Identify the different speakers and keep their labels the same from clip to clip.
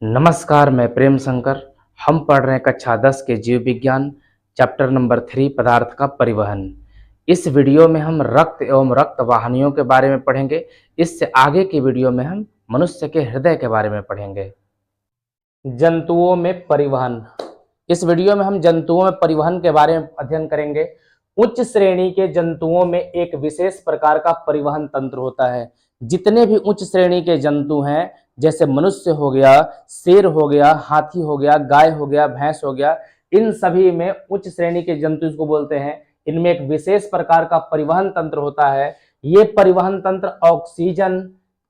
Speaker 1: नमस्कार, मैं प्रेम शंकर। हम पढ़ रहे हैं कक्षा 10 के जीव विज्ञान चैप्टर नंबर 3 पदार्थ का परिवहन। इस वीडियो में हम रक्त एवं रक्त वाहिनियों के बारे में पढ़ेंगे। इससे आगे की वीडियो में हम मनुष्य के हृदय के बारे में पढ़ेंगे। जंतुओं में परिवहन। इस वीडियो में हम जंतुओं में परिवहन के बारे में अध्ययन करेंगे। उच्च श्रेणी के जंतुओं में एक विशेष प्रकार का परिवहन तंत्र होता है। जितने भी उच्च श्रेणी के जंतु हैं, जैसे मनुष्य हो गया, शेर हो गया, हाथी हो गया, गाय हो गया, भैंस हो गया, इन सभी में उच्च श्रेणी के जंतु इसको बोलते हैं। इनमें एक विशेष प्रकार का परिवहन तंत्र होता है। ये परिवहन तंत्र ऑक्सीजन,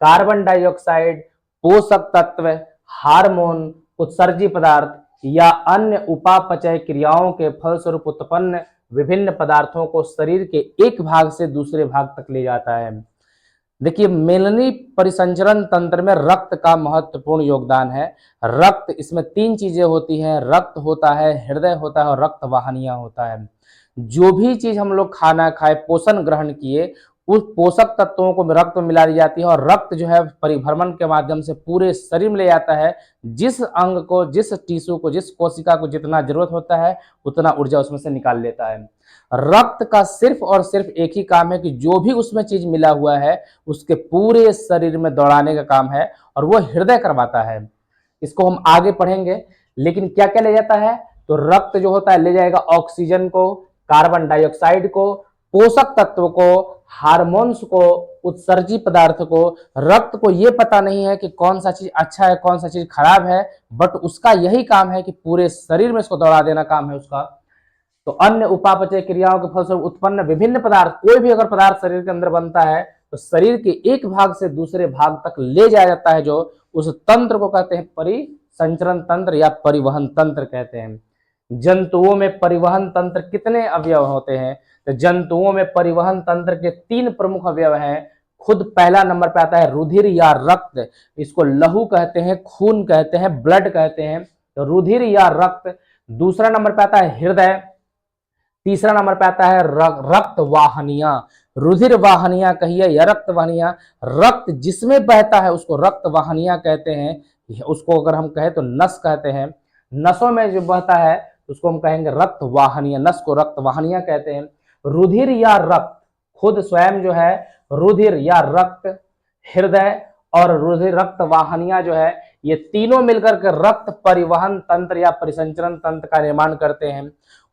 Speaker 1: कार्बन डाइऑक्साइड, पोषक तत्व, हार्मोन, उत्सर्जी पदार्थ या अन्य उपापचय क्रियाओं के फलस्वरूप उत्पन्न विभिन्न पदार्थों को शरीर के एक भाग से दूसरे भाग तक ले जाता है। देखिए, मेलनी परिसंचरण तंत्र में रक्त का महत्वपूर्ण योगदान है। रक्त, इसमें तीन चीजें होती हैं। रक्त होता है, हृदय होता है और रक्त वाहिनियां होता है। जो भी चीज हम लोग खाना खाए, पोषण ग्रहण किए, उस पोषक तत्वों को रक्त में मिला दी जाती है और रक्त जो है परिभ्रमण के माध्यम से पूरे शरीर में ले जाता है। जिस अंग को, जिस टिश्यू को, जिस कोशिका को जितना जरूरत होता है उतना ऊर्जा उसमें से निकाल लेता है। रक्त का सिर्फ और सिर्फ एक ही काम है कि जो भी उसमें चीज मिला हुआ है उसके पूरे शरीर में दौड़ाने का काम है और वो हृदय करवाता है। इसको हम आगे पढ़ेंगे। लेकिन क्या क्या ले जाता है? तो रक्त जो होता है ले जाएगा ऑक्सीजन को, कार्बन डाइऑक्साइड को, पोषक तत्व को, हार्मोन्स को, उत्सर्जी पदार्थ को। रक्त को ये पता नहीं है कि कौन सा चीज अच्छा है, कौन सा चीज खराब है, बट उसका यही काम है कि पूरे शरीर में इसको दौड़ा देना काम है उसका। तो अन्य उपापचय क्रियाओं के फलस्वरूप उत्पन्न विभिन्न पदार्थ, कोई भी अगर पदार्थ शरीर के अंदर बनता है तो शरीर के एक भाग से दूसरे भाग तक ले जाया जाता है। जो उस तंत्र को कहते हैं परिसंचरण तंत्र या परिवहन तंत्र कहते हैं। जंतुओं में परिवहन तंत्र कितने अवयव होते हैं? तो जंतुओं में परिवहन तंत्र के तीन प्रमुख अवयव हैं। खुद पहला नंबर पे आता है रुधिर या रक्त। इसको लहू कहते हैं, खून कहते हैं, ब्लड कहते हैं। तो रुधिर या रक्त। दूसरा नंबर पे आता है हृदय। तीसरा नंबर पे आता है रक्त वाहिनियां। रुधिर वाहिनियां कहिए या रक्त वाहिनियां। रक्त जिसमें बहता है उसको रक्त वाहिनियां कहते हैं। उसको अगर हम कहें तो नस कहते हैं। नसों में जो बहता है उसको हम कहेंगे रक्त वाहिनियां। नस को रक्त वाहिनियां कहते हैं। रुधिर या रक्त, खुद स्वयं जो है रुधिर या रक्त, हृदय और रुधिर रक्त वाहिनियां जो है, ये तीनों मिलकर के रक्त परिवहन तंत्र या परिसंचरण तंत्र का निर्माण करते हैं।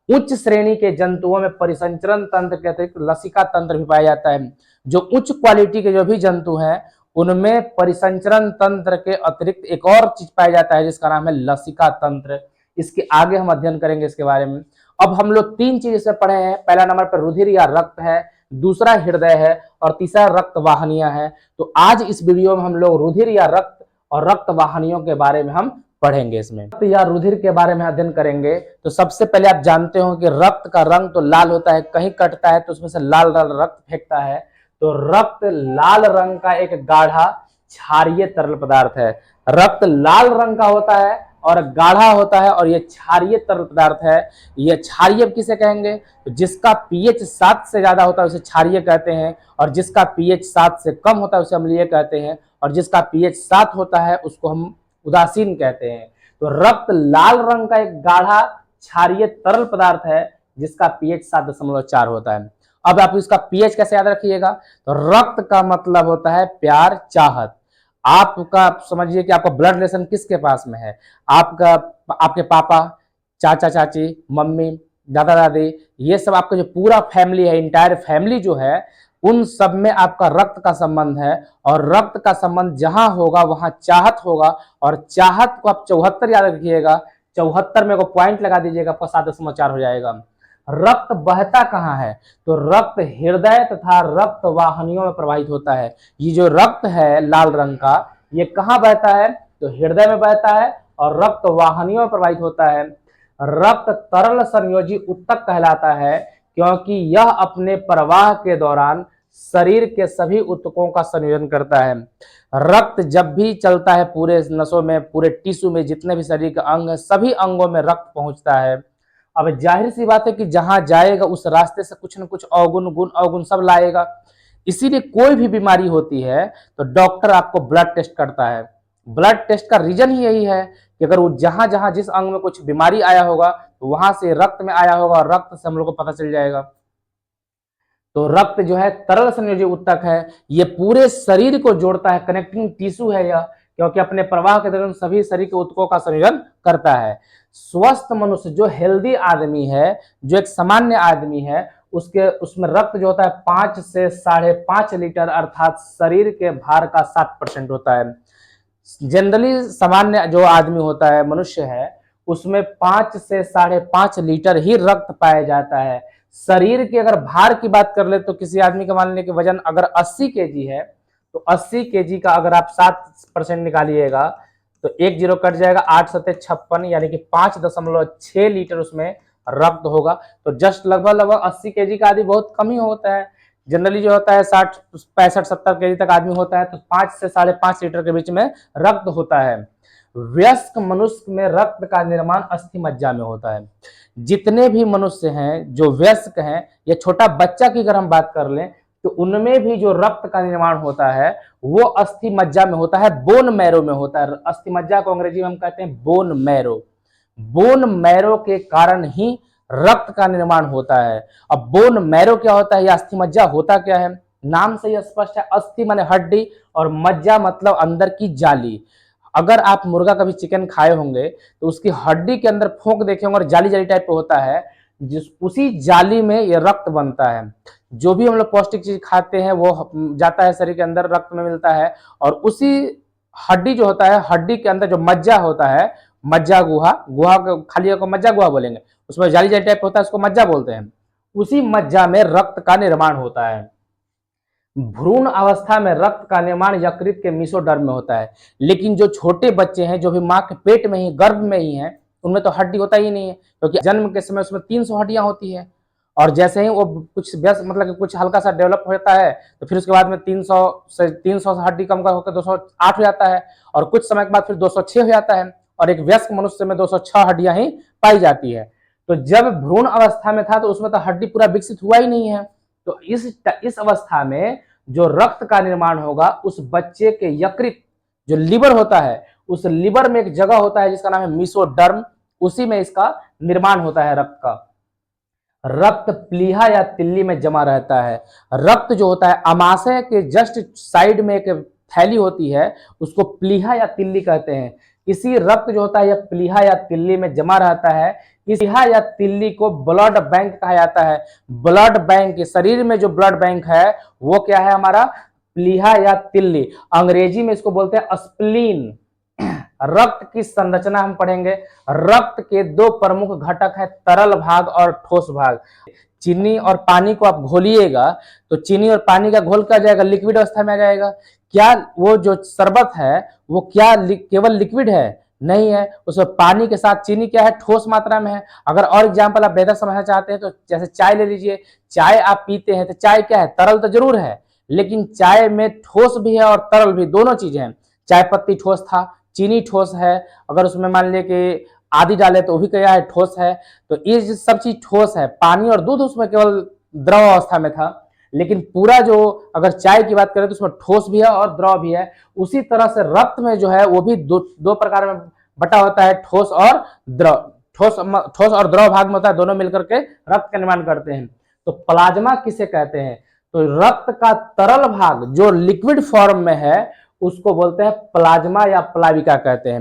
Speaker 1: उच्च श्रेणी के जंतुओं में परिसंचरण तंत्र के अतिरिक्त लसिका तंत्र भी पाया जाता है। जो उच्च क्वालिटी के जो भी जंतु हैं उनमें परिसंचरण तंत्र के अतिरिक्त एक और चीज पाया जाता है जिसका नाम है लसिका तंत्र। इसके आगे हम अध्ययन करेंगे इसके बारे में। अब हम लोग तीन चीज इससे पढ़े हैं। पहला नंबर पर रुधिर या रक्त है, दूसरा हृदय है और तीसरा रक्त वाहिनियां है। तो आज इस वीडियो में हम लोग रुधिर या रक्त और रक्त वाहिनियों के बारे में हम पढ़ेंगे। इसमें रक्त या रुधिर के बारे में अध्ययन करेंगे। तो सबसे पहले आप जानते हो कि रक्त का रंग तो लाल होता है, कहीं कटता है तो उसमें से लाल लाल रक्त फेंकता है। तो रक्त लाल रंग का एक गाढ़ा क्षारीय तरल पदार्थ है। रक्त लाल रंग का होता है और गाढ़ा होता है और ये क्षारीय तरल पदार्थ है। ये क्षारीय किसे कहेंगे? तो जिसका पीएच 7 से ज्यादा होता है उसे क्षारीय कहते हैं और जिसका पीएच 7 से कम होता है उसे अम्लीय कहते हैं और जिसका पीएच 7 होता है उसको हम उदासीन कहते हैं। तो रक्त लाल रंग का एक गाढ़ा क्षारीय तरल पदार्थ है जिसका पीएच 7.4 होता है। अब आप इसका पीएच कैसे याद रखिएगा? तो रक्त का मतलब होता है प्यार, चाहत। आपका समझिए कि आपका ब्लड रिलेशन किसके पास में है? आपका, आपके पापा, चाचा चाची, मम्मी, दादा दादी, ये सब आपका जो पूरा फैमिली है, इंटायर फैमिली जो है, उन सब में आपका रक्त का संबंध है। और रक्त का संबंध जहां होगा वहां चाहत होगा और चाहत को आप 74 याद रखिएगा। 74 में को पॉइंट लगा दीजिएगा, आपका 7.4 हो जाएगा। रक्त बहता कहाँ है? तो रक्त हृदय तथा रक्त वाहिनियों में प्रवाहित होता है। ये जो रक्त है लाल रंग का, ये कहाँ बहता है? तो हृदय में बहता है और रक्त वाहिनियों में प्रवाहित होता है। रक्त तरल संयोजी उत्तक कहलाता है क्योंकि यह अपने प्रवाह के दौरान शरीर के सभी उत्तकों का संयोजन करता है। रक्त जब भी चलता है पूरे नसों में, पूरे टिश्यू में, जितने भी शरीर के अंग हैं, सभी अंगों में रक्त पहुंचता है। अब जाहिर सी बात है कि जहां जाएगा उस रास्ते से कुछ न कुछ अवगुण, गुण अवगुण सब लाएगा। इसीलिए कोई भी बीमारी होती है तो डॉक्टर आपको ब्लड टेस्ट करता है। ब्लड टेस्ट का रीजन ही यही है कि अगर वो जहां जहां जिस अंग में कुछ बीमारी आया होगा तो वहां से रक्त में आया होगा और रक्त से हम लोग को पता चल जाएगा। तो रक्त जो है तरल संयोजी ऊतक है, ये पूरे शरीर को जोड़ता है, कनेक्टिंग टिश्यू है यह, क्योंकि अपने प्रवाह के दौरान सभी शरीर के ऊतकों का संयोजन करता है। स्वस्थ मनुष्य जो हेल्दी आदमी है, जो एक सामान्य आदमी है, उसके उसमें रक्त जो होता है 5 से 5.5 लीटर अर्थात शरीर के भार का 7% होता है। जनरली सामान्य जो आदमी होता है, मनुष्य है, उसमें 5 से 5.5 लीटर ही रक्त पाया जाता है। शरीर के अगर भार की बात कर ले तो किसी आदमी का मान लें कि वजन अगर 80 केजी है तो 80 केजी का अगर आप 7% निकालिएगा तो 1 जीरो कट जाएगा, 8 सत्ते 56 यानी कि 5.6 लीटर उसमें रक्त होगा। तो जस्ट लगभग 80 केजी का आदमी बहुत कम ही होता है। जनरली जो होता है 60 65 70 केजी तक आदमी होता है, तो 5 से 5.5 लीटर के बीच में रक्त होता है। वयस्क मनुष्य में रक्त का निर्माण अस्थि मज्जा में होता है। जितने भी मनुष्य हैं जो वयस्क हैं या छोटा बच्चा की अगर हम बात कर लें तो उनमें भी जो रक्त का निर्माण होता है वो अस्थि मज्जा में होता है, बोन मैरो में होता है। अस्थि मज्जा को अंग्रेजी में हम कहते हैं बोन मैरो। बोन मैरो के कारण ही रक्त का निर्माण होता है। अब बोन मैरो क्या होता है या अस्थि मज्जा होता क्या है? नाम से ही स्पष्ट है, अस्थि माने हड्डी और मज्जा मतलब अंदर की जाली। अगर आप मुर्गा कभी चिकन खाए होंगे तो उसकी हड्डी के अंदर फोंक देखे होंगे और जाली जाली टाइप पे होता है, जिस उसी जाली में ये रक्त बनता है। जो भी हम लोग पौष्टिक चीज खाते हैं वो जाता है शरीर के अंदर, रक्त में मिलता है। और उसी हड्डी जो होता है, हड्डी के अंदर जो मज्जा होता है, मज्जा गुहा, गुहा खाली को मज्जा गुहा बोलेंगे, उसमें जाली जाली टाइप होता है, उसको मज्जा बोलते हैं। उसी मज्जा में रक्त का निर्माण होता है। भ्रूण अवस्था में रक्त का निर्माण यकृत के मेसोडर्म में होता है। लेकिन जो छोटे बच्चे हैं जो भी माँ के पेट में ही, गर्भ में ही हैं, उनमें तो हड्डी होता ही नहीं है, क्योंकि जन्म के समय उसमें 300 हड्डियां होती है। और जैसे ही वो कुछ व्यस्त मतलब कि कुछ हल्का सा डेवलप होता है तो फिर उसके बाद में 300 से हड्डी कम होकर 208 हो जाता है, और कुछ समय के बाद फिर 206 हो जाता है, और एक वयस्क मनुष्य में 206 हड्डियां ही पाई जाती है। तो जब भ्रूण अवस्था में था तो उसमें तो हड्डी पूरा विकसित हुआ ही नहीं है। तो इस अवस्था में जो रक्त का निर्माण होगा उस बच्चे के यकृत, जो लिवर होता है, उस लिवर में एक जगह होता है जिसका नाम है मेसोडर्म, उसी में इसका निर्माण होता है रक्त का। रक्त प्लीहा या तिल्ली में जमा रहता है। रक्त जो होता है अमाशय के जस्ट साइड में एक थैली होती है, उसको प्लीहा या तिल्ली कहते हैं। इसी रक्त जो होता है यह प्लीहा या तिल्ली में जमा रहता है। इस प्लीहा या तिल्ली को ब्लड बैंक कहा जाता है। ब्लड बैंक, शरीर में जो ब्लड बैंक है वो क्या है हमारा? प्लीहा या तिल्ली। अंग्रेजी में इसको बोलते हैं स्प्लीन। रक्त की संरचना हम पढ़ेंगे। रक्त के 2 प्रमुख घटक है, तरल भाग और ठोस भाग। चीनी और पानी को आप घोलिएगा तो चीनी और पानी का घोल क्या जाएगा? लिक्विड अवस्था में आ जाएगा। क्या वो जो शरबत है वो क्या केवल लिक्विड है? नहीं है, उसमें पानी के साथ चीनी क्या है? ठोस मात्रा में है। अगर और एग्जाम्पल आप बेहतर समझना चाहते हैं तो जैसे चाय ले लीजिए। चाय आप पीते हैं तो चाय क्या है? तरल तो जरूर है, लेकिन चाय में ठोस भी है और तरल भी, दोनों चीजें हैं। चाय पत्ती ठोस था, चीनी ठोस है, अगर उसमें मान लिया कि आदि डाले तो वो भी क्या है? ठोस है। तो ये सब चीज ठोस है। पानी और दूध उसमें केवल द्रव अवस्था में था, लेकिन पूरा जो अगर चाय की बात करें तो उसमें ठोस भी है और द्रव भी है। उसी तरह से रक्त में जो है वो भी दो प्रकार में बटा होता है, ठोस और द्रव। ठोस और द्रव भाग में होता है, दोनों मिलकर के रक्त का निर्माण करते हैं। तो प्लाज्मा किसे कहते हैं? तो रक्त का तरल भाग जो लिक्विड फॉर्म में है उसको बोलते हैं प्लाज्मा या प्लाविका कहते हैं।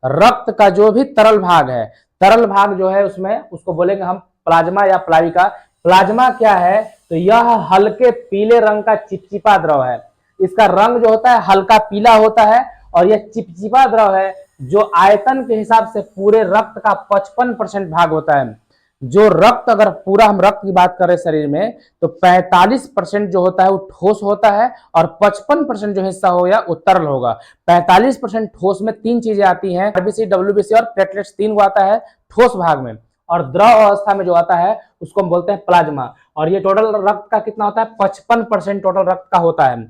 Speaker 1: रक्त का जो भी तरल भाग है, तरल भाग जो है उसमें उसको बोलेंगे हम प्लाज्मा या प्लाविका। प्लाज्मा क्या है? तो यह हल्के पीले रंग का चिपचिपा द्रव है। इसका रंग जो होता है हल्का पीला होता है, और यह चिपचिपा द्रव है जो आयतन के हिसाब से पूरे रक्त का 55% भाग होता है। जो रक्त, अगर पूरा हम रक्त की बात करें शरीर में तो 45% जो होता है वो ठोस होता है, और 55% जो हिस्सा हो गया वो तरल होगा। 45% ठोस में 3 चीजें आती हैं, आरबीसी, डब्ल्यूबीसी और प्लेटलेट्स, 3 को आता है ठोस भाग में। और द्रव अवस्था में जो आता है उसको हम बोलते हैं प्लाज्मा। और ये टोटल रक्त का कितना होता है? 55% टोटल रक्त का होता है।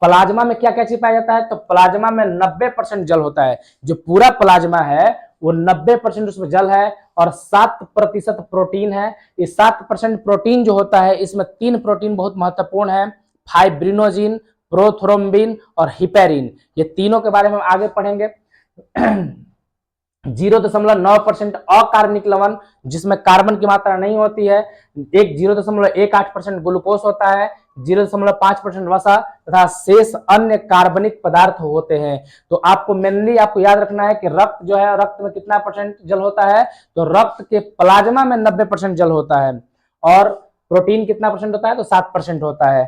Speaker 1: प्लाज्मा में क्या क्या चीज पाया जाता है? तो प्लाज्मा में 90% जल होता है। जो पूरा प्लाज्मा है वो 90% उसमें जल है, और 7% प्रोटीन है। इस 7% प्रोटीन जो होता है इसमें 3 प्रोटीन बहुत महत्वपूर्ण है, फाइब्रिनोजिन, प्रोथ्रोम्बिन और हिपेरिन। ये तीनों के बारे में हम आगे पढ़ेंगे। 0.9% अकार्बनिक लवण जिसमें कार्बन की मात्रा नहीं होती है, 0.18% ग्लूकोज होता है, 0.5% वसा तथा शेष अन्य कार्बनिक पदार्थ होते हैं। तो आपको मेनली आपको याद रखना है कि रक्त जो है, रक्त में कितना परसेंट जल होता है, तो रक्त के प्लाज्मा में 90% जल होता है। और प्रोटीन कितना परसेंट होता है, तो 7% होता है।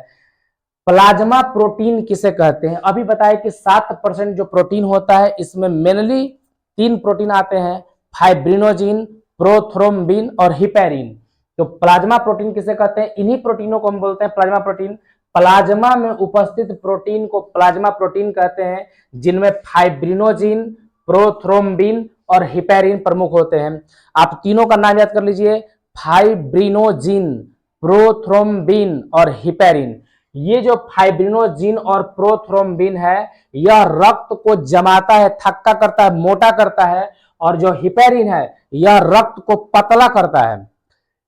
Speaker 1: प्लाज्मा प्रोटीन किसे कहते हैं, अभी बताए कि 7% जो प्रोटीन होता है इसमें मेनली 3 प्रोटीन आते हैं, फाइब्रिनोजिन, प्रोथ्रोम्बिन और हिपेरिन। तो प्लाज्मा प्रोटीन किसे कहते हैं, इन्हीं प्रोटीनों को हम बोलते हैं प्लाज्मा प्रोटीन। प्लाज्मा में उपस्थित प्रोटीन को प्लाज्मा प्रोटीन कहते हैं, जिनमें फाइब्रिनोजिन, प्रोथ्रोम्बिन और हिपेरिन प्रमुख होते हैं। आप तीनों का नाम याद कर लीजिए, फाइब्रिनोजिन, प्रोथ्रोम्बिन और हिपेरिन। ये जो फाइब्रिनोजिन और प्रोथ्रोम्बिन है, यह रक्त को जमाता है, थक्का करता है, मोटा करता है। और जो हिपेरिन है, यह रक्त को पतला करता है।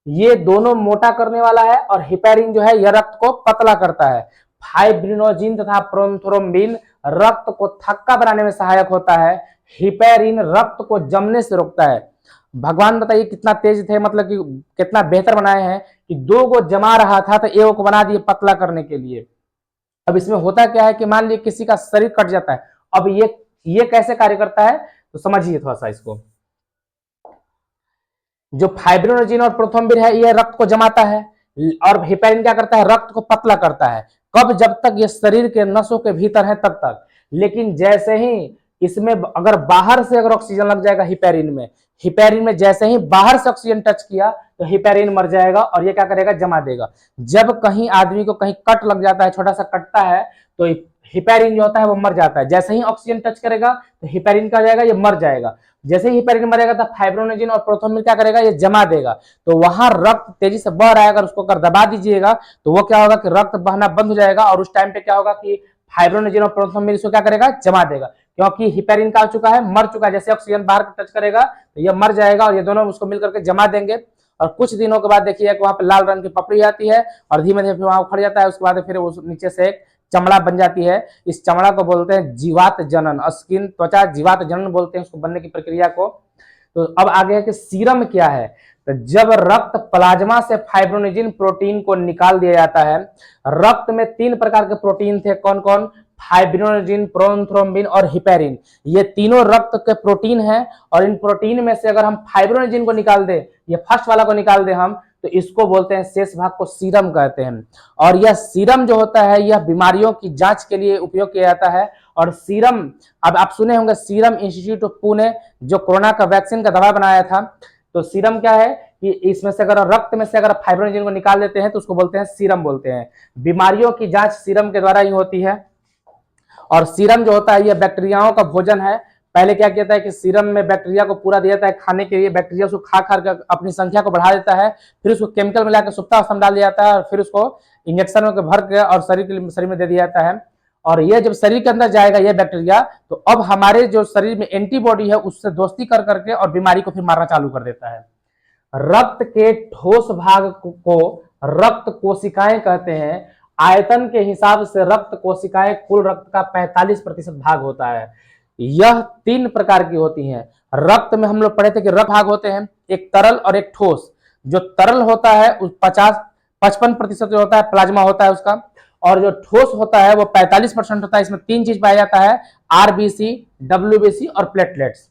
Speaker 1: ये दोनों मोटा करने वाला है और हिपेरिन जो है यह रक्त को पतला करता है। फाइब्रिनोजिन तथा प्रोथ्रोम्बिन रक्त को थक्का बनाने में सहायक होता है, हिपेरिन रक्त को जमने से रोकता है। भगवान बताइए कितना तेज थे, मतलब कि कितना बेहतर बनाए हैं कि 2 को जमा रहा था तो एक को बना दिए पतला करने के लिए। अब इसमें होता क्या है कि मान लीजिए किसी का शरीर कट जाता है, अब ये कैसे कार्य करता है, तो समझिए थोड़ा सा इसको। जो फाइब्रिनोजिन और प्रोथ्रोम्बिन है, यह रक्त को जमाता है और हिपेरिन क्या करता है, रक्त को पतला करता है। कब, जब तक ये शरीर के नसों के भीतर है तब तक। लेकिन जैसे ही इसमें अगर बाहर से अगर ऑक्सीजन लग जाएगा हिपेरिन में जैसे ही बाहर से ऑक्सीजन टच किया तो हिपेरिन मर जाएगा और ये क्या करेगा, जमा देगा। जब कहीं आदमी को कहीं कट लग जाता है, छोटा सा कटता है, तो हिपेरिन जो होता है वो मर जाता है। जैसे ही ऑक्सीजन टच करेगा तो हिपेरिन क्या हो जाएगा, ये मर जाएगा। जैसे ही हिपेरिन मरेगा तो फाइब्रिनोजिन और प्रोथ्रोम्बिन क्या करेगा, ये जमा देगा। तो वहां रक्त तेजी से बह रहा है, अगर उसको अगर दबा दीजिएगा तो वो क्या होगा कि रक्त बहना बंद हो जाएगा और उस टाइम पे क्या होगा कि फाइब्रिनोजिन और प्रोथ्रोम्बिन इसको क्या करेगा, जमा देगा। क्योंकि हिपेरिन का चुका है, मर चुका है, जैसे ऑक्सीजन बाहर टच करेगा तो ये मर जाएगा और ये दोनों उसको मिलकर के जमा देंगे। और कुछ दिनों के बाद देखिए वहां पे लाल रंग की पपड़ी आती है और धीमे धीमे वहां उखड़ जाता है। उसके बाद फिर उस नीचे से एक चमड़ा बन जाती है। इस चमड़ा को बोलते हैं जीवात जनन, स्किन त्वचा जीवात जनन बोलते हैं उसको बनने की प्रक्रिया को। तो अब आगे है कि सीरम क्या है, तो जब रक्त प्लाज्मा से फाइब्रिनोजिन प्रोटीन को निकाल दिया जाता है। रक्त में 3 प्रकार के प्रोटीन थे, कौन कौन, फाइब्रिनोजिन, प्रोथ्रोम्बिन और हिपेरिन। ये तीनों रक्त के प्रोटीन हैं और इन प्रोटीन में से अगर हम फाइब्रिनोजिन को निकाल दे, ये फर्स्ट वाला को निकाल दे हम, तो इसको बोलते हैं, शेष भाग को सीरम कहते हैं। और यह सीरम जो होता है यह बीमारियों की जांच के लिए उपयोग किया जाता है। और सीरम, अब आप सुने होंगे सीरम इंस्टीट्यूट ऑफ पुणे जो कोरोना का वैक्सीन का दवा बनाया था, तो सीरम क्या है कि इसमें से अगर रक्त में से अगर फाइब्रिनोजिन को निकाल देते हैं तो उसको बोलते हैं सीरम बोलते हैं। बीमारियों की जांच सीरम के द्वारा ही होती है। और सीरम जो होता है यह बैक्टीरियाओं का भोजन है। पहले क्या कहता है कि सीरम में बैक्टीरिया को पूरा दिया जाता है खाने के लिए, बैक्टीरिया उसको खा खा कर अपनी संख्या को बढ़ा देता है, फिर उसको केमिकल मिला के सुप्तावस्था में डाल दिया जाता है और फिर उसको इंजेक्शन में भर के और शरीर में दे दिया जाता है। और यह जब शरीर के अंदर जाएगा यह बैक्टीरिया, तो अब हमारे जो शरीर में एंटीबॉडी है उससे दोस्ती कर करके और बीमारी को फिर मारना चालू कर देता है। रक्त के ठोस भाग को रक्त कोशिकाएं कहते हैं। आयतन के हिसाब से रक्त कोशिकाएं कुल रक्त का 45% भाग होता है। यह 3 प्रकार की होती हैं। रक्त में हम लोग पढ़े थे कि रक्त भाग होते हैं, एक तरल और एक ठोस। जो तरल होता है उस 55% जो होता है प्लाज्मा होता है उसका, और जो ठोस होता है वो 45% होता है। इसमें 3 चीज पाया जाता है, आरबीसी, डब्ल्यूबीसी और प्लेटलेट्स।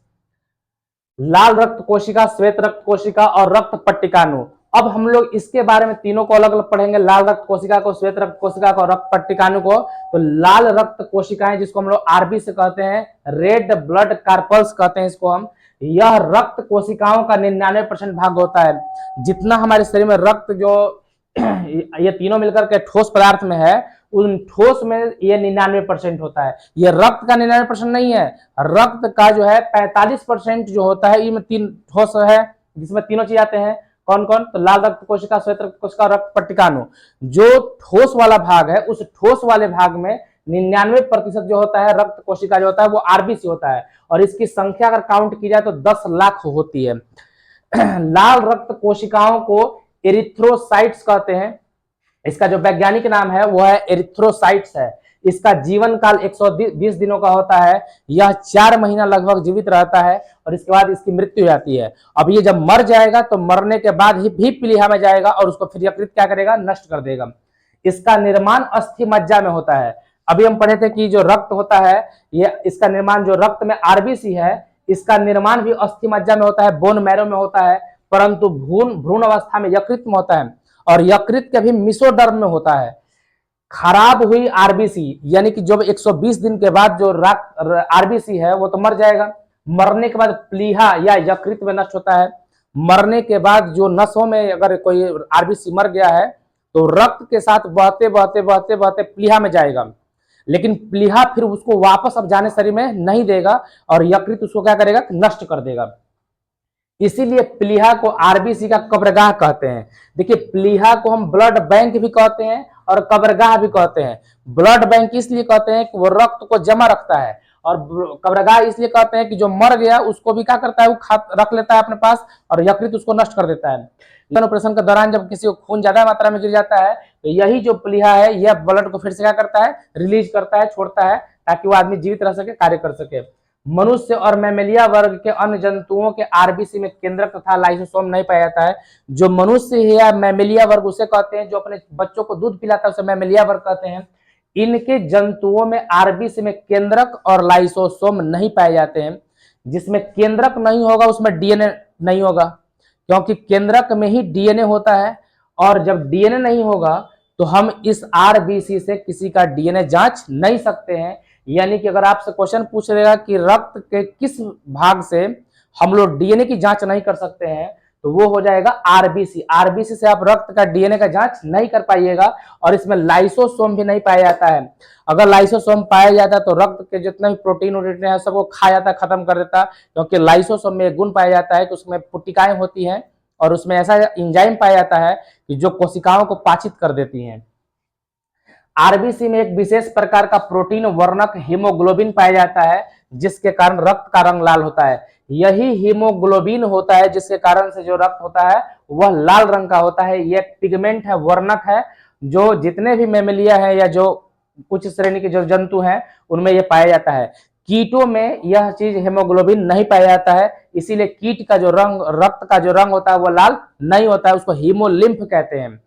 Speaker 1: लाल रक्त कोशिका, श्वेत रक्त कोशिका और रक्त पट्टिकाणु। अब हम लोग इसके बारे में तीनों को अलग अलग पढ़ेंगे, लाल रक्त कोशिका को, श्वेत रक्त कोशिका को, रक्त पट्टिकाणु को। तो लाल रक्त कोशिकाएं जिसको हम लोग आरबी से कहते हैं, रेड ब्लड कार्पल्स कहते हैं इसको हम, यह रक्त कोशिकाओं का 99% भाग होता है। जितना हमारे शरीर में रक्त जो ये तीनों मिलकर के ठोस पदार्थ में है, उन ठोस में ये 99% होता है। ये रक्त का 99% नहीं है, रक्त का जो है 45% जो होता है, ये 3 ठोस है जिसमें तीनों चीज आते हैं। कौन कौन, तो लाल रक्त कोशिका, श्वेत रक्त कोशिका, रक्त पट्टिकाणु। जो ठोस वाला भाग है उस ठोस वाले भाग में 99% जो होता है रक्त कोशिका जो होता है वो आरबीसी होता है, और इसकी संख्या अगर काउंट की जाए तो 10 लाख होती है। लाल रक्त कोशिकाओं को एरिथ्रोसाइट्स कहते हैं। इसका जो वैज्ञानिक नाम है वो है एरिथ्रोसाइट्स है। इसका जीवन काल 120 दिनों का होता है। यह 4 महीना लगभग जीवित रहता है और इसके बाद इसकी मृत्यु हो जाती है। अब ये जब मर जाएगा तो मरने के बाद ही भी प्लीहा में जाएगा और उसको फिर यकृत क्या करेगा, नष्ट कर देगा। इसका निर्माण अस्थि मज्जा में होता है। अभी हम पढ़े थे कि जो रक्त होता है, ये इसका निर्माण जो रक्त में आरबीसी है, इसका निर्माण भी अस्थि मज्जा में होता है, बोन मैरो में होता है, परंतु भ्रूण अवस्था में यकृत में होता है और यकृत के भी मिसोडर्म में होता है। खराब हुई आरबीसी यानी कि जब 120 दिन के बाद जो आरबीसी है वो तो मर जाएगा। मरने के बाद प्लीहा या यकृत में नष्ट होता है। मरने के बाद जो नसों में अगर कोई आरबीसी मर गया है तो रक्त के साथ बहते बहते बहते बहते प्लीहा में जाएगा, लेकिन प्लीहा फिर उसको वापस अब जाने शरीर में नहीं देगा और यकृत उसको क्या करेगा, नष्ट कर देगा। इसीलिए प्लीहा को आरबीसी का कब्रगाह कहते हैं। देखिए, प्लीहा को हम ब्लड बैंक भी कहते हैं और कब्रगाह भी कहते हैं। ब्लड बैंक इसलिए कहते हैं कि वो रक्त को जमा रखता है और कब्रगाह इसलिए कहते हैं कि जो मर गया उसको भी क्या करता है, वो रख लेता है अपने पास और यकृत उसको नष्ट कर देता है। ऑपरेशन के दौरान जब किसी को खून ज्यादा मात्रा में गिर जाता है तो यही जो प्लीहा है यह ब्लड को फिर से क्या करता है, रिलीज करता है, छोड़ता है, ताकि वो आदमी जीवित रह सके, कार्य कर सके। मनुष्य और मैमेलिया वर्ग के अन्य जंतुओं के आरबीसी में केंद्रक तथा लाइसोसोम नहीं पाया जाता है। जो मनुष्य है या मैमेलिया वर्ग उसे कहते हैं, जो अपने बच्चों को दूध पिलाता है उसे मैमेलिया वर्ग कहते हैं। इनके जंतुओं में आरबीसी में केंद्रक और लाइसोसोम नहीं पाए जाते हैं। जिसमें केंद्रक नहीं होगा उसमें डीएनए नहीं होगा, क्योंकि केंद्रक में ही डीएनए होता है और जब डीएनए नहीं होगा तो हम इस आरबीसी से किसी का डीएनए जांच नहीं सकते हैं। यानी कि अगर आपसे क्वेश्चन पूछ रहेगा कि रक्त के किस भाग से हम लोग डीएनए की जांच नहीं कर सकते हैं, तो वो हो जाएगा आरबीसी। आरबीसी से आप रक्त का डीएनए का जांच नहीं कर पाइएगा और इसमें लाइसोसोम भी नहीं पाया जाता है। अगर लाइसोसोम पाया जाता है तो रक्त के जितने भी प्रोटीन वोटीन है सबको खा जाता, खत्म कर देता, क्योंकि लाइसोसोम में एक गुण पाया जाता है कि उसमें पुट्टिकाएं होती हैं और उसमें ऐसा एंजाइम पाया जाता है कि जो कोशिकाओं को पाचित कर देती हैं। आरबीसी में एक विशेष प्रकार का प्रोटीन वर्णक हीमोग्लोबिन पाया जाता है, जिसके कारण रक्त का रंग लाल होता है। यही हीमोग्लोबिन होता है जिसके कारण से जो रक्त होता है वह लाल रंग का होता है। यह पिगमेंट है, वर्णक है, जो जितने भी मैमेलिया है या जो कुछ श्रेणी के जो जंतु हैं उनमें यह पाया जाता है। कीटों में यह चीज हीमोग्लोबिन नहीं पाया जाता है, इसीलिए कीट का जो रंग, रक्त का जो रंग होता है वह लाल नहीं होता है, उसको हीमोलिम्फ कहते हैं।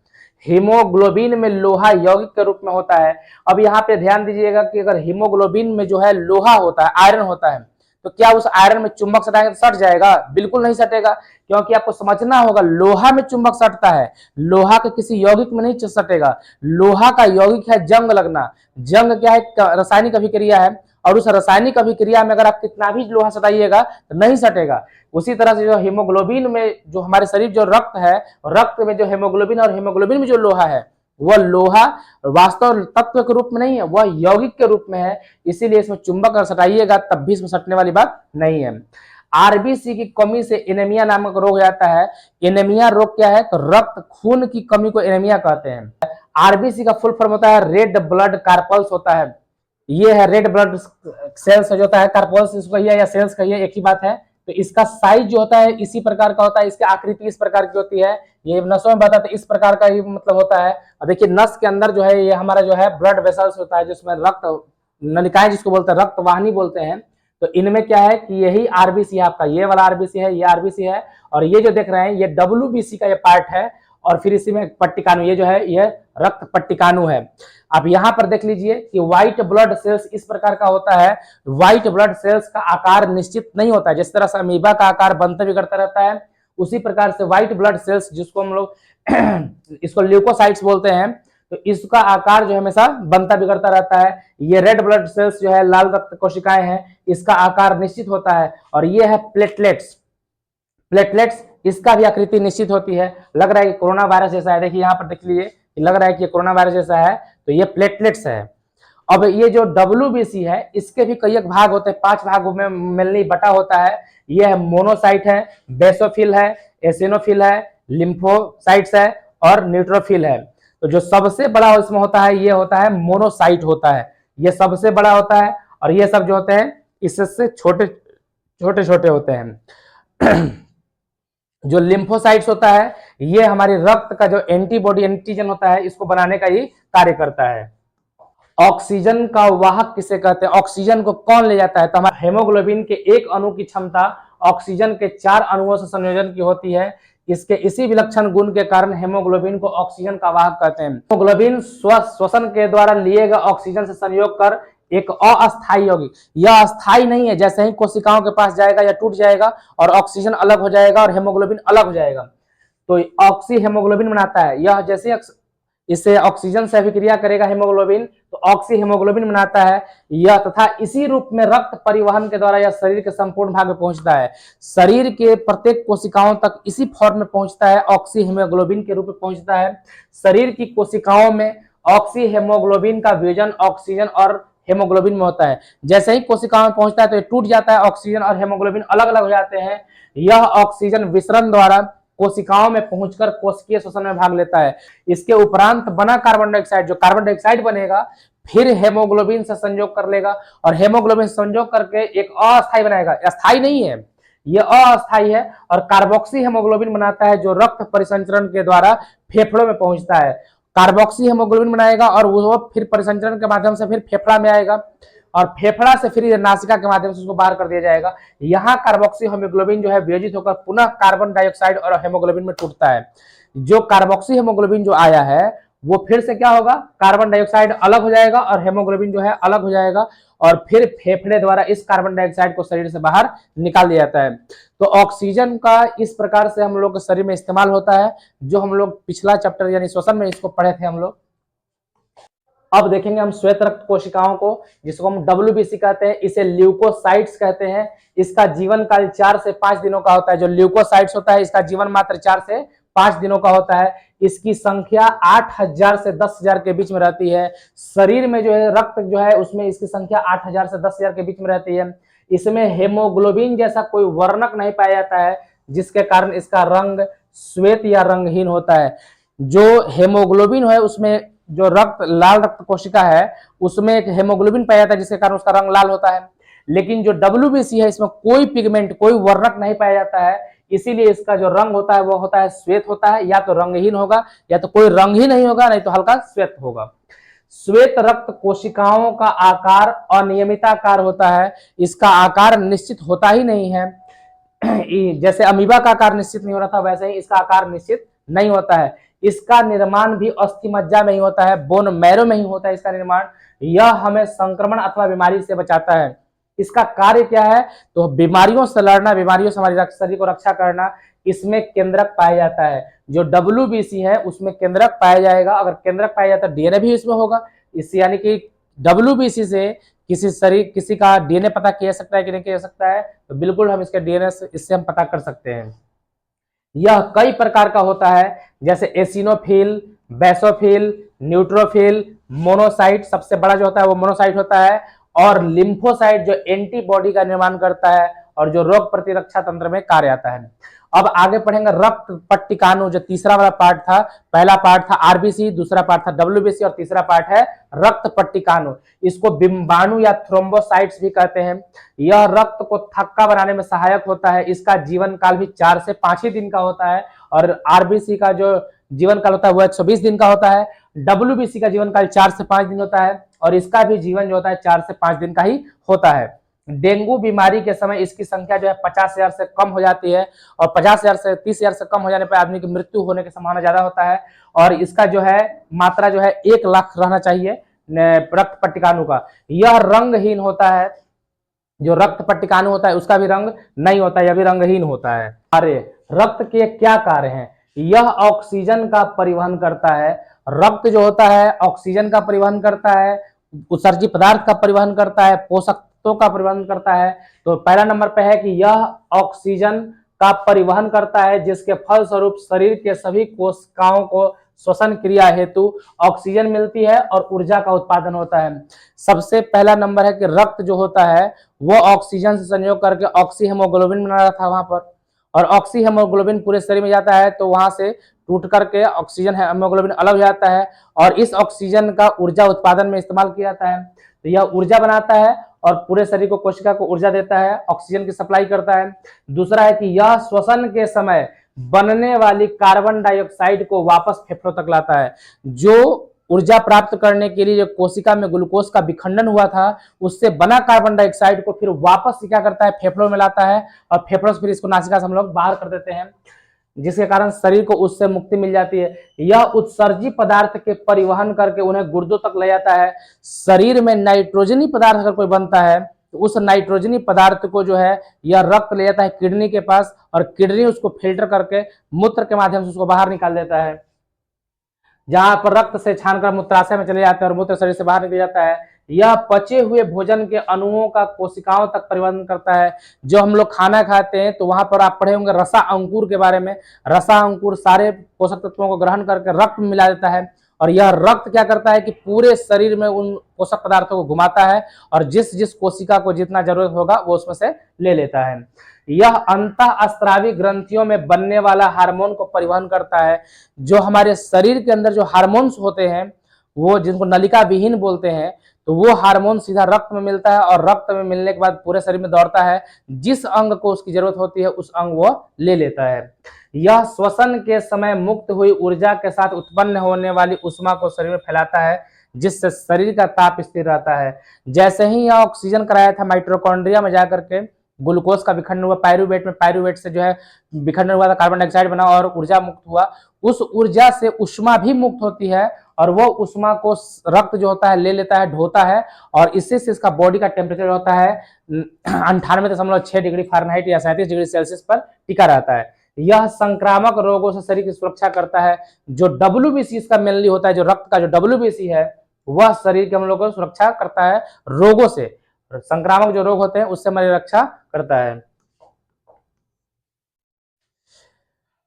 Speaker 1: हीमोग्लोबिन में लोहा यौगिक के रूप में होता है। अब यहाँ पे ध्यान दीजिएगा कि अगर हीमोग्लोबिन में जो है लोहा होता है, आयरन होता है, तो क्या उस आयरन में चुंबक सटाएंगे तो सट जाएगा? बिल्कुल नहीं सटेगा, क्योंकि आपको समझना होगा लोहा में चुंबक सटता है, लोहा के किसी यौगिक में नहीं सटेगा। लोहा का यौगिक है जंग लगना। जंग क्या है? रासायनिक अभिक्रिया है और उस रासायनिक अभिक्रिया में अगर आप कितना भी लोहा सटाइएगा तो नहीं सटेगा। उसी तरह से जो हीमोग्लोबिन में जो हमारे शरीर जो रक्त है, रक्त में जो हीमोग्लोबिन और हीमोग्लोबिन में जो लोहा है, वह लोहा वास्तव तत्व के रूप में नहीं है, वह यौगिक के रूप में है। इसीलिए इसमें चुंबक अगर सटाइएगा तब भी इसमें सटने वाली बात नहीं है। आरबीसी की कमी से एनीमिया नामक रोग आता है। एनीमिया रोग क्या है? तो रक्त खून की कमी को एनीमिया कहते हैं। आरबीसी का फुल फॉर्म होता है रेड ब्लड कार्पल्स होता है। ये है रेड ब्लड सेल्स जो होता है, कार्पल्स इसको कहिए या सेल्स कहिए, एक ही बात है। तो इसका साइज जो होता है इसी प्रकार का होता है, इसकी आकृति इस प्रकार की होती है। ये नसों में बताते इस प्रकार का ही मतलब होता है। अब देखिए नस के अंदर जो है ये हमारा जो है ब्लड वेसल्स होता है, जिसमें रक्त नलिकाएं जिसको बोलते हैं, रक्त वाहिनी बोलते हैं। तो इनमें क्या है कि यही आरबीसी है आपका, ये वाला आरबीसी है, ये आरबीसी है और ये जो देख रहे हैं ये डब्ल्यूबीसी का ये पार्ट है और फिर इसी में पट्टिकाणु, ये जो है ये रक्त पट्टिकाणु है। आप यहां पर देख लीजिए कि व्हाइट ब्लड सेल्स इस प्रकार का होता है। व्हाइट ब्लड सेल्स का आकार निश्चित नहीं होता है, जिस तरह से अमीबा का आकार बनता बिगड़ता रहता है, उसी प्रकार से व्हाइट ब्लड सेल्स जिसको हम लोग इसको ल्यूकोसाइट्स बोलते हैं, तो इसका आकार जो हमेशा बनता बिगड़ता रहता है। ये रेड ब्लड सेल्स जो है लाल रक्त कोशिकाएं हैं, इसका आकार निश्चित होता है। और ये है प्लेटलेट्स। प्लेटलेट्स इसका भी आकृति निश्चित होती है। लग रहा है कि कोरोना वायरस जैसा है, देखिए यहाँ पर देख लीजिए, लग रहा है कि ये कोरोना वायरस जैसा है, तो ये प्लेटलेट्स है। अब ये जो डब्ल्यूबीसी है इसके भी कई एक भाग होते हैं, 5 भागों में मिलनी बटा होता है। ये है मोनोसाइट है, बेसोफिल है, एसिनोफिल है, लिम्फोसाइट्स है और न्यूट्रोफिल है। तो जो सबसे बड़ा इसमें होता है ये होता है मोनोसाइट होता है, ये सबसे बड़ा होता है और ये सब जो होते हैं इससे छोटे छोटे छोटे होते हैं। जो लिम्फोसाइट्स होता है ये हमारे रक्त का जो एंटीबॉडी एंटीजन होता है इसको बनाने का ही कार्य करता है। ऑक्सीजन का वाहक किसे कहते हैं, ऑक्सीजन को कौन ले जाता है? तो हमारे हेमोग्लोबिन के एक अणु की क्षमता ऑक्सीजन के 4 अणुओं से संयोजन की होती है। इसके इसी विलक्षण गुण के कारण हेमोग्लोबिन को ऑक्सीजन का वाहक कहते हैं। हेमोग्लोबिन श्वसन के द्वारा लिए गए ऑक्सीजन से संयोग कर एक अस्थायी यौगिक, यह अस्थायी नहीं है, जैसे ही कोशिकाओं के पास जाएगा या टूट जाएगा और ऑक्सीजन अलग हो जाएगा और हेमोग्लोबिन अलग हो जाएगा, तो ऑक्सी हेमोग्लोबिन बनाता है। यह जैसे इससे ऑक्सीजन से अभिक्रिया करेगा हेमोग्लोबिन, तो ऑक्सी हेमोग्लोबिन बनाता है यह, तथा इसी रूप में रक्त परिवहन के द्वारा यह शरीर के संपूर्ण भाग में पहुंचता है। शरीर के प्रत्येक कोशिकाओं तक इसी फॉर्म में पहुंचता है, ऑक्सी हेमोग्लोबिन के रूप में पहुंचता है। शरीर की कोशिकाओं में ऑक्सी हेमोग्लोबिन का विभाजन ऑक्सीजन और हेमोग्लोबिन में होता है। जैसे ही कोशिकाओं में पहुंचता है तो ये टूट जाता है, ऑक्सीजन और हेमोग्लोबिन अलग अलग हो जाते हैं। यह ऑक्सीजन विसरण द्वारा कोशिकाओं में पहुंचकर कोशिकीय श्वसन में भाग लेता है। इसके उपरांत बना कार्बन डाइऑक्साइड, जो कार्बन डाइऑक्साइड बनेगा, फिर हेमोग्लोबिन से संयोग कर लेगा और हेमोग्लोबिन संयोग करके एक अस्थायी बनाएगा। अस्थायी नहीं है, यह अस्थायी है, और कार्बोक्सी हेमोग्लोबिन बनाता है जो रक्त परिसंचरण के द्वारा फेफड़ों में पहुंचता है। कार्बोक्सी हेमोग्लोबिन बनाएगा और वो फिर परिसंचरण के माध्यम से फिर फेफड़ा में आएगा और फेफड़ा से फिर नासिका के माध्यम से उसको बाहर कर दिया जाएगा। यहाँ कार्बोक्सी हेमोग्लोबिन जो है वियोजित होकर पुनः कार्बन डाइऑक्साइड और हेमोग्लोबिन में टूटता है। जो कार्बोक्सी हेमोग्लोबिन जो आया है वो फिर से क्या होगा, कार्बन डाइऑक्साइड अलग हो जाएगा और हेमोग्लोबिन जो है अलग हो जाएगा और फिर फेफड़े द्वारा इस कार्बन डाइऑक्साइड को शरीर से बाहर निकाल दिया जाता है। तो ऑक्सीजन का इस प्रकार से हम लोग के शरीर में इस्तेमाल होता है, जो हम लोग पिछला चैप्टर यानी श्वसन में इसको पढ़े थे हम लोग। अब देखेंगे हम श्वेत रक्त कोशिकाओं को, जिसको हम WBC कहते हैं, इसे ल्यूकोसाइट्स कहते हैं। इसका जीवन काल 4 से 5 दिनों का होता है। जो ल्यूकोसाइट्स होता है इसका जीवन मात्र 4 से 5 दिनों का होता है। इसकी संख्या 8000 से 10000 के बीच में रहती है। शरीर में जो है रक्त जो है उसमें इसकी संख्या 8000 से 10000 के बीच में रहती है। इसमें हेमोग्लोबिन जैसा कोई वर्णक नहीं पाया जाता है, जिसके कारण इसका रंग श्वेत या रंगहीन होता है। जो हेमोग्लोबिन है उसमें जो रक्त लाल रक्त कोशिका है उसमें एक हेमोग्लोबिन पाया जाता है, जिसके कारण उसका रंग लाल होता है। लेकिन जो WBC है इसमें कोई पिगमेंट, कोई वर्णक नहीं पाया जाता है, इसीलिए इसका जो रंग होता है वो होता है श्वेत होता है। या तो रंगहीन होगा या तो कोई रंग ही नहीं होगा, नहीं तो हल्का श्वेत होगा। श्वेत रक्त कोशिकाओं का आकार अनियमिताकार होता है। इसका आकार निश्चित होता ही नहीं है। जैसे अमीबा का आकार निश्चित नहीं हो रहा था, वैसे ही इसका आकार निश्चित नहीं होता है। इसका निर्माण भी अस्थि मज्जा में ही होता है, बोन मैरो में ही होता है इसका निर्माण। यह हमें संक्रमण अथवा बीमारी से बचाता है। इसका कार्य क्या है, तो बीमारियों से लड़ना, बीमारियों से हमारे शरीर को रक्षा करना, इसमें केंद्रक पाया जाता है। जो WBC है उसमें केंद्रक पाया जाएगा। अगर केंद्रक पाया जाता है DNA भी इसमें होगा। इससे यानी कि WBC से किसी का DNA पता किया सकता है कि नहीं किया सकता है, तो बिल्कुल हम इसके DNA से इससे हम पता कर सकते हैं। यह कई प्रकार का होता है, जैसे एसिनोफिल, बेसोफिल, न्यूट्रोफिल, मोनोसाइट, सबसे बड़ा जो होता है वो मोनोसाइट होता है, और लिम्फोसाइट जो एंटीबॉडी का निर्माण करता है और जो रोग प्रतिरक्षा तंत्र में कार्य आता है। अब आगे पढ़ेंगे रक्त पट्टिकाणु, जो तीसरा वाला पार्ट था। पहला पार्ट था RBC, दूसरा पार्ट था WBC और तीसरा पार्ट है रक्त पट्टिकाणु। इसको बिंबाणु या थ्रोम्बोसाइट्स भी कहते हैं। यह रक्त को थक्का बनाने में सहायक होता है। इसका जीवन काल भी 4 से 5 ही दिन का होता है और RBC का जो जीवन काल होता है वो 120 दिन का होता है। WBC का जीवन काल 4 से 5 दिन होता है और इसका भी जीवन जो होता है 4 से 5 दिन का ही होता है। डेंगू बीमारी के समय इसकी संख्या जो है 50,000 से कम हो जाती है और 50,000 से 30,000 से कम हो जाने पर आदमी की मृत्यु होने की संभावना ज्यादा होता है। और इसका जो है मात्रा जो है 1 लाख रहना चाहिए रक्त पट्टिकाणु का। यह रंगहीन होता है। जो रक्त पट्टिकाणु होता है उसका भी रंग नहीं होता है, यह भी रंगहीन होता है। अरे रक्त के क्या कार्य हैं? यह ऑक्सीजन का परिवहन करता है। रक्त जो होता है ऑक्सीजन का परिवहन करता है, उत्सर्जी पदार्थ का परिवहन करता है, पोषक तत्वों का परिवहन करता है। तो पहला नंबर पे है कि यह ऑक्सीजन का परिवहन करता है, जिसके फलस्वरूप शरीर के सभी कोशिकाओं को श्वसन क्रिया हेतु ऑक्सीजन मिलती है और ऊर्जा का उत्पादन होता है। सबसे पहला नंबर है कि रक्त जो होता है वो ऑक्सीजन से संयोग करके ऑक्सी हेमोग्लोबिन बना रहा था वहां पर, और ऑक्सी हेमोग्लोबिन पूरे शरीर में जाता है तो वहां से टूट करके ऑक्सीजन हेमोग्लोबिन अलग हो जाता है और इस ऑक्सीजन का ऊर्जा उत्पादन में इस्तेमाल किया जाता है। तो यह ऊर्जा बनाता है और पूरे शरीर को, कोशिका को ऊर्जा देता है, ऑक्सीजन की सप्लाई करता है। दूसरा है कि यह श्वसन के समय बनने वाली कार्बन डाइऑक्साइड को वापस फेफड़ों तक लाता है। जो ऊर्जा प्राप्त करने के लिए जो कोशिका में ग्लूकोज का विखंडन हुआ था, उससे बना कार्बन डाइऑक्साइड को फिर वापस क्या करता है, फेफड़ों में लाता है, और फेफड़ों से फिर इसको नासिका से हम लोग बाहर कर देते हैं, जिसके कारण शरीर को उससे मुक्ति मिल जाती है। यह उत्सर्जी पदार्थ के परिवहन करके उन्हें गुर्दों तक ले जाता है। शरीर में नाइट्रोजनी पदार्थ अगर कोई बनता है तो उस नाइट्रोजनी पदार्थ को जो है यह रक्त ले जाता है किडनी के पास, और किडनी उसको फिल्टर करके मूत्र के माध्यम से उसको बाहर निकाल देता है। जहां पर रक्त से छानकर मूत्राशय में चले जाते हैं और मूत्र शरीर से बाहर निकल जाता है। यह पचे हुए भोजन के अणुओं का कोशिकाओं तक परिवहन करता है। जो हम लोग खाना खाते हैं तो वहां पर आप पढ़े होंगे रसा अंकुर के बारे में। रसा अंकुर सारे पोषक तत्वों को ग्रहण करके रक्त में मिला देता है, और यह रक्त क्या करता है कि पूरे शरीर में उन पोषक पदार्थों को घुमाता है, और जिस जिस कोशिका को जितना जरूरत होगा वो उसमें से ले लेता है। यह अंतःस्रावी ग्रंथियों में बनने वाला हार्मोन को परिवहन करता है। जो हमारे शरीर के अंदर जो हार्मोन्स होते हैं, वो जिनको नलिका विहीन बोलते हैं, तो वो हार्मोन सीधा रक्त में मिलता है, और रक्त में मिलने के बाद पूरे शरीर में दौड़ता है। जिस अंग को उसकी जरूरत होती है उस अंग वो ले लेता है। यह श्वसन के समय मुक्त हुई ऊर्जा के साथ उत्पन्न होने वाली ऊष्मा को शरीर में फैलाता है, जिससे शरीर का ताप स्थिर रहता है। जैसे ही यह ऑक्सीजन कराया था माइटोकॉन्ड्रिया में जाकर के ग्लूकोज का विखंडन हुआ पायरूवेट में, पायरूवेट से जो है विखंडन हुआ था, कार्बन डाइऑक्साइड बना और ऊर्जा मुक्त हुआ। उस ऊर्जा से ऊष्मा भी मुक्त होती है, और वो ऊष्मा को रक्त जो होता है ले लेता है, ढोता है, और इससे से इसका बॉडी का टेम्परेचर होता है 98.6 डिग्री फ़ारेनहाइट या 37 डिग्री सेल्सियस पर टिका रहता है। यह संक्रामक रोगों से शरीर की सुरक्षा करता है। जो WBC इसका मेनली होता है, जो रक्त का जो WBC है, वह शरीर के हम लोग को सुरक्षा करता है रोगों से। संक्रामक जो रोग होते हैं उससे हमारी रक्षा करता है।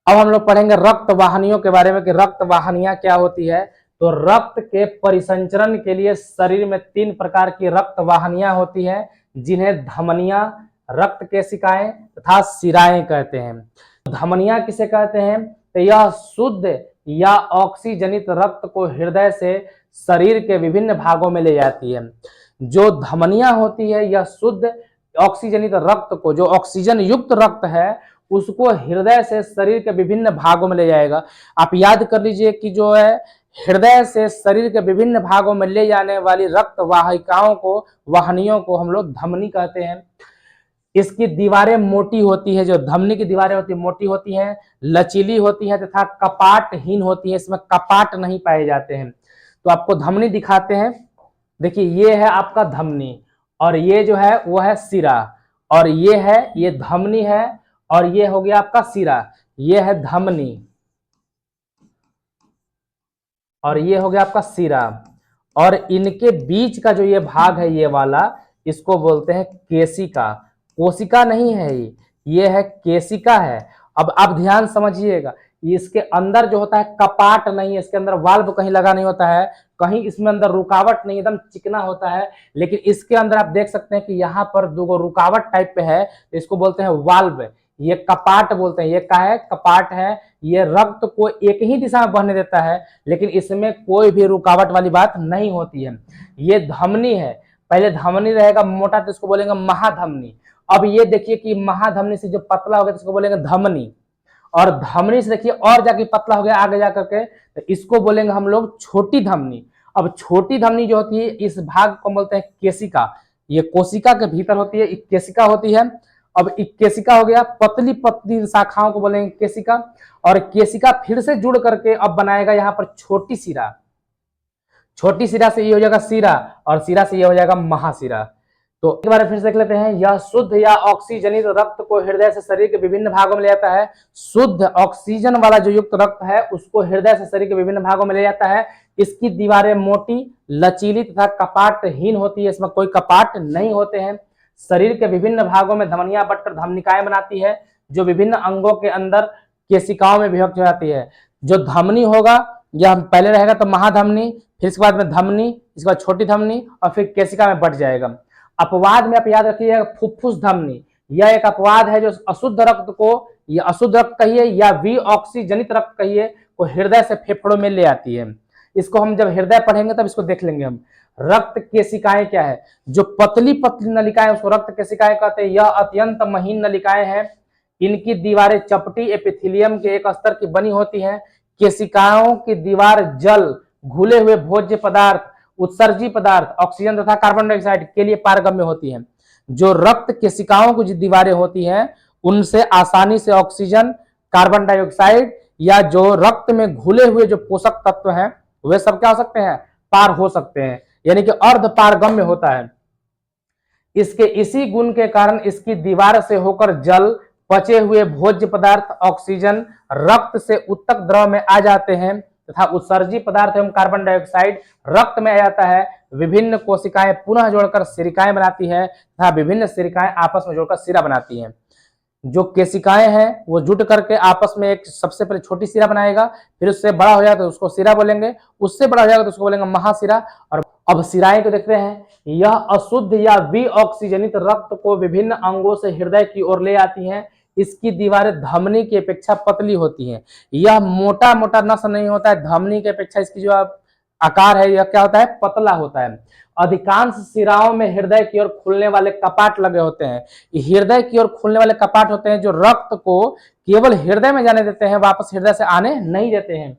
Speaker 1: अब हम लोग पढ़ेंगे रक्त वाहिनियों के बारे में कि रक्त वाहिनियां क्या होती है। तो रक्त के परिसंचरण के लिए शरीर में 3 प्रकार की रक्त वाहिनियां होती हैं, जिन्हें धमनियां, रक्त केशिकाएं तथा शिराएं कहते हैं। धमनियां किसे कहते हैं? तो यह शुद्ध या ऑक्सीजनित रक्त को हृदय से शरीर के विभिन्न भागों में ले जाती है। जो धमनियां होती है यह शुद्ध ऑक्सीजनित रक्त को, जो ऑक्सीजन युक्त रक्त है, उसको हृदय से शरीर के विभिन्न भागों में ले जाएगा। आप याद कर लीजिए कि जो है हृदय से शरीर के विभिन्न भागों में ले जाने वाली रक्त वाहिकाओं को, वाहिनियों को हम लोग धमनी कहते हैं। इसकी दीवारें मोटी होती है, जो धमनी की दीवारें होती है मोटी होती हैं, लचीली होती हैं तथा कपाटहीन होती हैं। इसमें कपाट नहीं पाए जाते हैं। तो आपको धमनी दिखाते हैं। देखिए ये है आपका धमनी, और ये जो है वो है सिरा, और ये है, ये धमनी है, और ये हो गया आपका सिरा। ये है धमनी और ये हो गया आपका सिरा, और इनके बीच का जो ये भाग है ये वाला, इसको बोलते हैं केशिका। कोशिका नहीं है ये है केशिका है। अब आप ध्यान समझिएगा, इसके अंदर जो होता है कपाट नहीं है, इसके अंदर वाल्व कहीं लगा नहीं होता है, कहीं इसमें अंदर रुकावट नहीं, एकदम चिकना होता है। लेकिन इसके अंदर आप देख सकते हैं कि यहाँ पर 2 रुकावट टाइप पे है, इसको बोलते हैं वाल्व। ये कपाट बोलते हैं। ये क्या है? कपाट है। ये रक्त को एक ही दिशा में बहने देता है, लेकिन इसमें कोई भी रुकावट वाली बात नहीं होती है। ये धमनी है। पहले धमनी रहेगा मोटा तो इसको बोलेंगे महाधमनी। अब ये देखिए कि महाधमनी से जो पतला हो गया तो इसको बोलेंगे धमनी, और धमनी से देखिए और जाके पतला हो गया आगे जाकर के तो इसको बोलेंगे हम लोग छोटी धमनी। अब छोटी धमनी जो होती है इस भाग को बोलते हैं केशिका। ये कोशिका के भीतर होती है, एक केशिका होती है। अब एक केशिका हो गया, पतली पतली शाखाओं को बोलेंगे केशिका, और केशिका फिर से जुड़ करके अब बनाएगा यहाँ पर छोटी शिरा। छोटी शिरा से ये हो जाएगा शिरा, और शिरा से ये हो जाएगा महाशिरा। तो एक बार फिर से देख लेते हैं। यह शुद्ध या ऑक्सीजनित रक्त को हृदय से शरीर के विभिन्न भागों में ले जाता है। शुद्ध ऑक्सीजन वाला जो युक्त रक्त है उसको हृदय से शरीर के विभिन्न भागों में ले जाता है। इसकी दीवारें मोटी, लचीली तथा कपाटहीन होती है। इसमें कोई कपाट नहीं होते हैं। शरीर के विभिन्न भागों में धमनियां बटकर धमनिकाएं बनाती है, जो विभिन्न अंगों के अंदर केशिकाओं में विभक्त हो जाती है। जो धमनी होगा यह पहले रहेगा तो महाधमनी, फिर इसके बाद में धमनी, इसके बाद छोटी धमनी, और फिर केशिका में बट जाएगा। अपवाद में आप याद रखिएगा फुफ्फुस धमनी, यह एक अपवाद है जो अशुद्ध रक्त को, या अशुद्ध रक्त कहिए या विऑक्सीजनित रक्त कहिए, को हृदय से फेफड़ों में ले आती है। इसको हम जब हृदय पढ़ेंगे तब इसको देख लेंगे हम। रक्त केशिकाएं क्या है? जो पतली पतली नलिकाएं उसको रक्त केशिकाएं कहते हैं। यह अत्यंत महीन नलिकाएं हैं। इनकी दीवारें चपटी एपिथेलियम के एक स्तर की बनी होती हैं। केशिकाओं की दीवार जल घुले हुए भोज्य पदार्थ, उत्सर्जी पदार्थ, ऑक्सीजन तथा कार्बन डाइऑक्साइड के लिए पारगम्य होती हैं। जो रक्त केशिकाओं की जो दीवारें होती हैं उनसे आसानी से ऑक्सीजन, कार्बन डाइऑक्साइड या जो रक्त में घुले हुए जो पोषक तत्व हैं वे सब क्या हो सकते हैं, पार हो सकते हैं, यानी कि अर्ध पारगम्य होता है। इसके इसी गुण के कारण इसकी दीवार से होकर जल, पचे हुए भोज्य पदार्थ, ऑक्सीजन रक्त से उत्तक द्रव में आ जाते हैं तथा उत्सर्जी पदार्थ एवं कार्बन डाइऑक्साइड रक्त में आ जाता है। विभिन्न कोशिकाएं पुनः जोड़कर सिरिकाएं बनाती है तथा विभिन्न सिरिकाएं आपस में जोड़कर सिरा बनाती हैं। जो केशिकाएं हैं वो जुट करके आपस में एक सबसे पहले छोटी सिरा बनाएगा, फिर उससे बड़ा हो जाएगा तो उसको सिरा बोलेंगे, उससे बड़ा हो जाएगा तो उसको बोलेंगे महासिरा। और अब सिराएं को देखते हैं। यह अशुद्ध या विऑक्सीजनित रक्त को विभिन्न अंगों से हृदय की ओर ले आती हैं। इसकी दीवारें धमनी की अपेक्षा पतली होती हैं। यह मोटा मोटा नस नहीं होता है, धमनी की अपेक्षा इसकी जो आकार है यह क्या होता है, पतला होता है। अधिकांश सिराओं में हृदय की ओर खुलने वाले कपाट लगे होते हैं। हृदय की ओर खुलने वाले कपाट होते हैं जो रक्त को केवल हृदय में जाने देते हैं, वापस हृदय से आने नहीं देते हैं।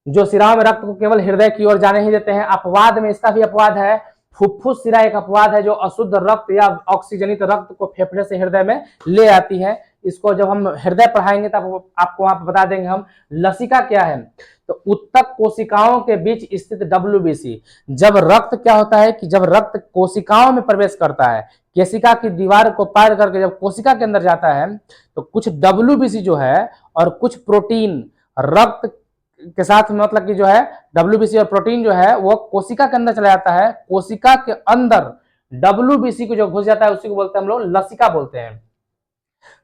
Speaker 1: जो सिराओं में रक्त को केवल हृदय की ओर जाने ही देते हैं। अपवाद में इसका भी अपवाद है। फुफ्फुस सिरा एक अपवाद है जो अशुद्ध रक्त या ऑक्सीजनित रक्त को फेफड़े से हृदय में ले आती है। इसको जब हम हृदय पढ़ाएंगे तब आपको वहां पर बता देंगे हम। लसिका क्या है, तो उत्तक कोशिकाओं के बीच स्थित WBC। जब रक्त क्या होता है कि जब रक्त कोशिकाओं में प्रवेश करता है, केशिका की दीवार को पार करके जब कोशिका के अंदर जाता है तो कुछ WBC जो है और कुछ प्रोटीन रक्त के साथ मतलब कि जो है WBC और प्रोटीन जो है वो कोशिका के अंदर चला जाता है। कोशिका के अंदर WBC को जो घुस जाता है उसी को बोलते हैं हम लोग लसिका बोलते हैं।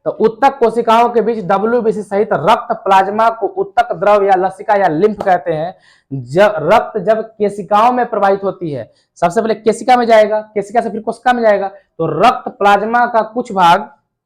Speaker 1: तो उत्तक कोशिकाओं के बीच WBC सहित रक्त प्लाज्मा को उत्तक द्रव या लसिका या लिम्फ कहते हैं। रक्त जब केशिकाओं में प्रवाहित होती है, सबसे पहले केशिका में जाएगा, केशिका से फिर कोशिका में जाएगा, तो रक्त प्लाज्मा का कुछ भाग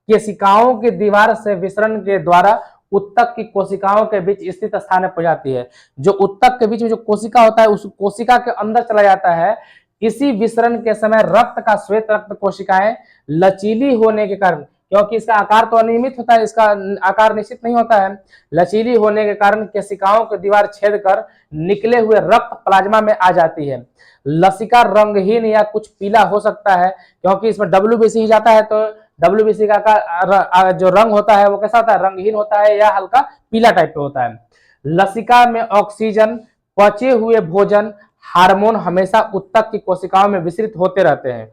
Speaker 1: केशिकाओं की दीवार से विसरण के द्वारा उत्तक की कोशिकाओं के बीच स्थित स्थान में पहुंच जाती है। जो उत्तक के बीच में जो कोशिका होता है उस कोशिका के अंदर चला जाता है। इसी विसरण के समय रक्त का श्वेत रक्त कोशिकाएं लचीली होने के कारण, क्योंकि इसका आकार तो अनियमित होता है, इसका आकार निश्चित नहीं होता है, लचीली होने के कारण केशिकाओं की दीवार छेद कर निकले हुए रक्त प्लाज्मा में आ जाती है। लसिका रंगहीन या कुछ पीला हो सकता है, क्योंकि इसमें WBC ही जाता है तो WBC का जो रंग होता है वो कैसा होता है, रंगहीन होता है या हल्का पीला टाइप का होता है। लसिका में ऑक्सीजन, पचे हुए भोजन, हार्मोन हमेशा उत्तक की कोशिकाओं में विसरित होते रहते हैं।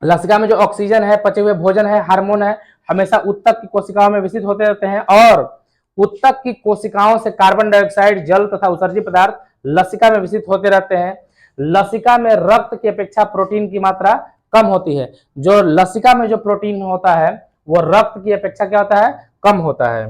Speaker 1: लसिका में जो ऑक्सीजन है, पचे हुए भोजन है, हार्मोन है, हमेशा उत्तक की कोशिकाओं में विसरित होते रहते हैं और उत्तक की कोशिकाओं से कार्बन डाइऑक्साइड, जल तथा उत्सर्जी पदार्थ लसिका में विसरित होते रहते हैं। लसिका में रक्त की अपेक्षा प्रोटीन की मात्रा कम होती है। जो लसिका में जो प्रोटीन होता है वो रक्त की अपेक्षा क्या होता है, कम होता है।